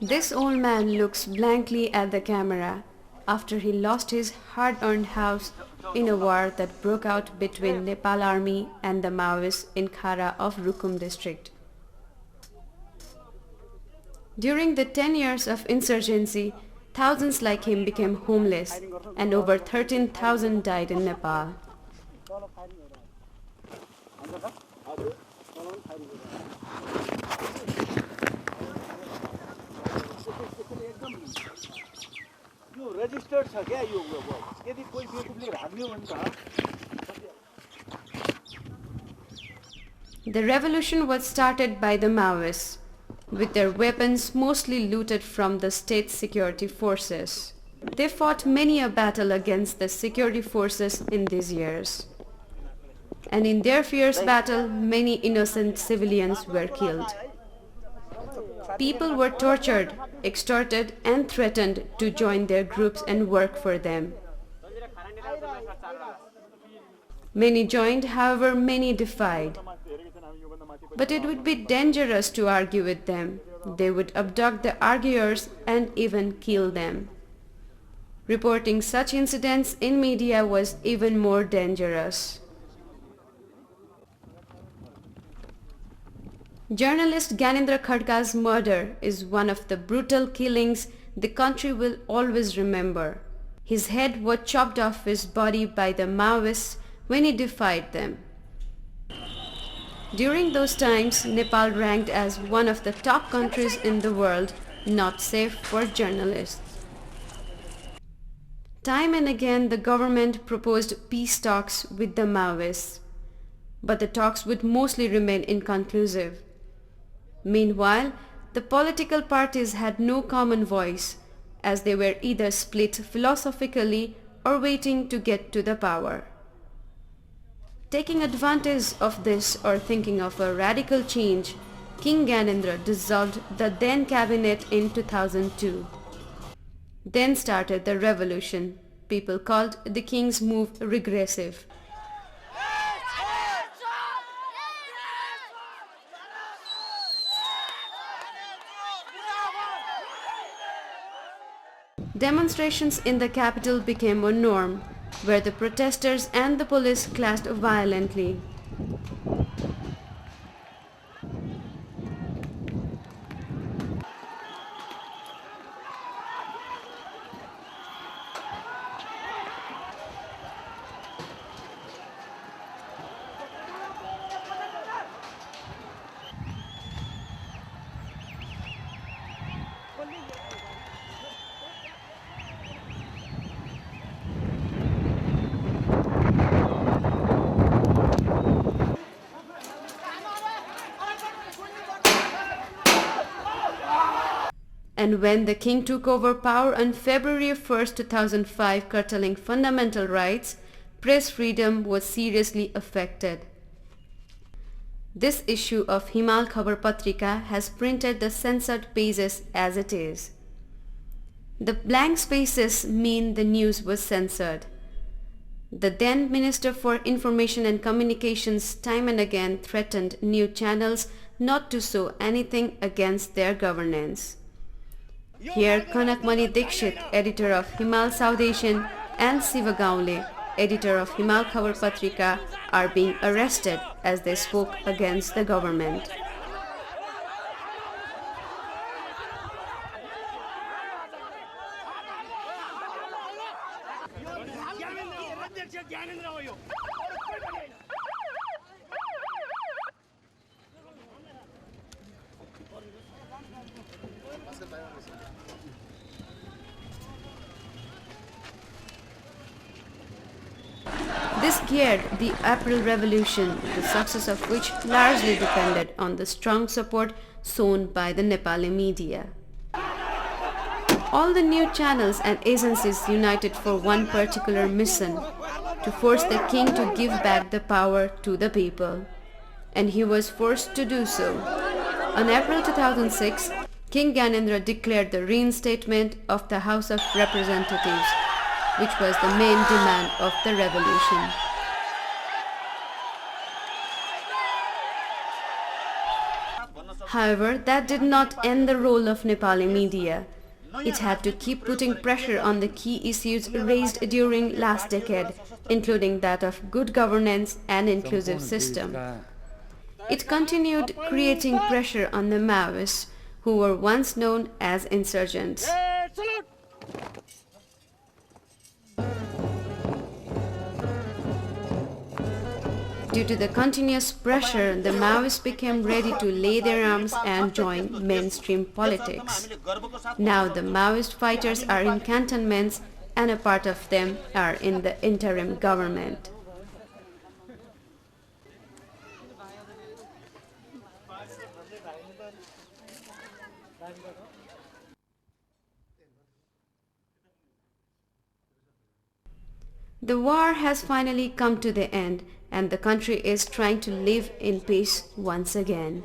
This old man looks blankly at the camera after he lost his hard-earned house in a war that broke out between Nepal army and the Maoists in Khara of Rukum district. During the 10 years of insurgency, thousands like him became homeless and over 13,000 died in Nepal. The revolution was started by the Maoists, with their weapons mostly looted from the state security forces. They fought many a battle against the security forces in these years. And in their fierce battle, many innocent civilians were killed. People were tortured, extorted, and threatened to join their groups and work for them. Many joined, however, many defied. But it would be dangerous to argue with them. They would abduct the arguers and even kill them. Reporting such incidents in media was even more dangerous. Journalist Gyanendra Khadka's murder is one of the brutal killings the country will always remember. His head was chopped off his body by the Maoists when he defied them. During those times, Nepal ranked as one of the top countries in the world not safe for journalists. Time and again the government proposed peace talks with the Maoists, but the talks would mostly remain inconclusive. Meanwhile, the political parties had no common voice, as they were either split philosophically or waiting to get to the power. Taking advantage of this or thinking of a radical change, King Gyanendra dissolved the then cabinet in 2002. Then started the revolution. People called the king's move regressive. Demonstrations in the capital became a norm, where the protesters and the police clashed violently. And when the king took over power on February 1, 2005, curtailing fundamental rights, press freedom was seriously affected. This issue of Himal Khabar Patrika has printed the censored pages as it is. The blank spaces mean the news was censored. The then Minister for Information and Communications time and again threatened new channels not to show anything against their governance. Here, Kanakmani Dikshit, editor of Himal South Asian, and Siva Gaule, editor of Himal Khabar Patrika, are being arrested as they spoke against the government. This geared the April Revolution, the success of which largely depended on the strong support shown by the Nepali media. All the new channels and agencies united for one particular mission, to force the king to give back the power to the people. And he was forced to do so. On April 2006, King Gyanendra declared the reinstatement of the House of Representatives, which was the main demand of the revolution. However, that did not end the role of Nepali media. It had to keep putting pressure on the key issues raised during last decade, including that of good governance and inclusive system. It continued creating pressure on the Maoists, who were once known as insurgents. Due to the continuous pressure, the Maoists became ready to lay their arms and join mainstream politics. Now the Maoist fighters are in cantonments and a part of them are in the interim government. The war has finally come to the end and the country is trying to live in peace once again.